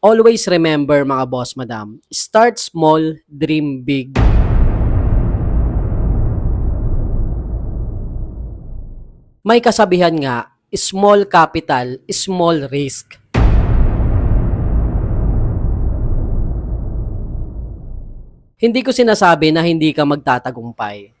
Always remember mga boss madam, start small, dream big. May kasabihan nga, small capital, small risk. Hindi ko sinasabi na hindi ka magtatagumpay.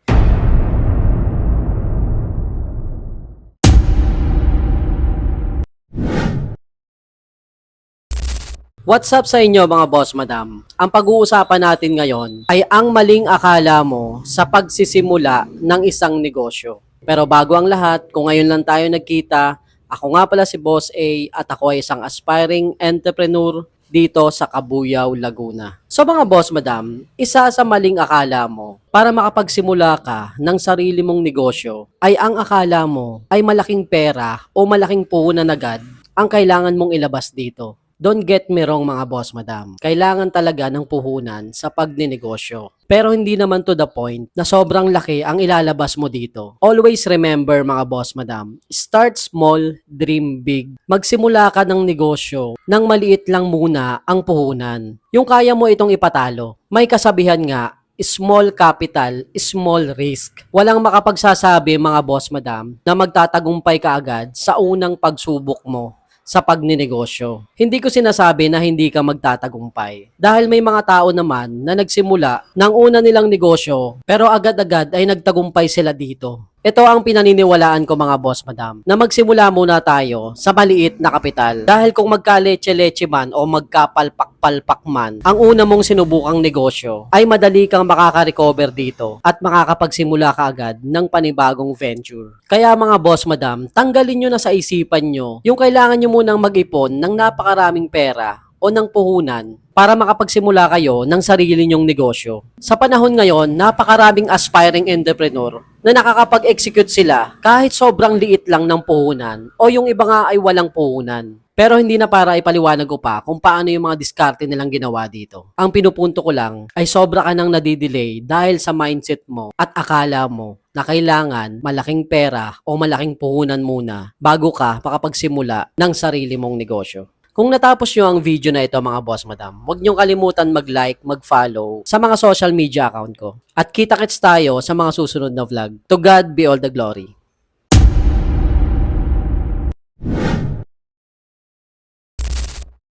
What's up sa inyo mga boss madam? Ang pag-uusapan natin ngayon ay ang maling akala mo sa pagsisimula ng isang negosyo. Pero bago ang lahat, kung ngayon lang tayo nagkita, ako nga pala si Boss A at ako ay isang aspiring entrepreneur dito sa Cabuyao, Laguna. So mga boss madam, isa sa maling akala mo para makapagsimula ka ng sarili mong negosyo ay ang akala mo ay malaking pera o malaking puhunan agad ang kailangan mong ilabas dito. Don't get me wrong mga boss madam. Kailangan talaga ng puhunan sa pagninegosyo. Pero hindi naman to the point na sobrang laki ang ilalabas mo dito. Always remember mga boss madam, start small, dream big. Magsimula ka ng negosyo nang maliit lang muna ang puhunan. Yung kaya mo itong ipatalo. May kasabihan nga, small capital, small risk. Walang makapagsasabi mga boss madam na magtatagumpay ka agad sa unang pagsubok mo sa pagninegosyo. Hindi ko sinasabi na hindi ka magtatagumpay. Dahil may mga tao naman na nagsimula ng una nilang negosyo pero agad-agad ay nagtagumpay sila dito. Ito ang pinaniniwalaan ko mga boss madam, na magsimula muna tayo sa maliit na kapital. Dahil kung magka-leche-leche man o magkapalpak-palpak man, ang una mong sinubukang negosyo ay madali kang makaka-recover dito at makakapagsimula ka agad ng panibagong venture. Kaya mga boss madam, tanggalin nyo na sa isipan nyo yung kailangan nyo munang mag-ipon ng napakaraming pera o ng puhunan para makapagsimula kayo ng sarili nyong negosyo. Sa panahon ngayon, napakaraming aspiring entrepreneur na nakakapag-execute sila kahit sobrang liit lang ng puhunan o yung iba nga ay walang puhunan. Pero hindi na para ipaliwanag ko pa kung paano yung mga diskarte nilang ginawa dito. Ang pinupunto ko lang ay sobra ka nang nadidelay dahil sa mindset mo at akala mo na kailangan malaking pera o malaking puhunan muna bago ka makapagsimula ng sarili mong negosyo. Kung natapos nyo ang video na ito mga boss madam, huwag nyo kalimutan mag-like, mag-follow sa mga social media account ko. At kita-kits tayo sa mga susunod na vlog. To God be all the glory.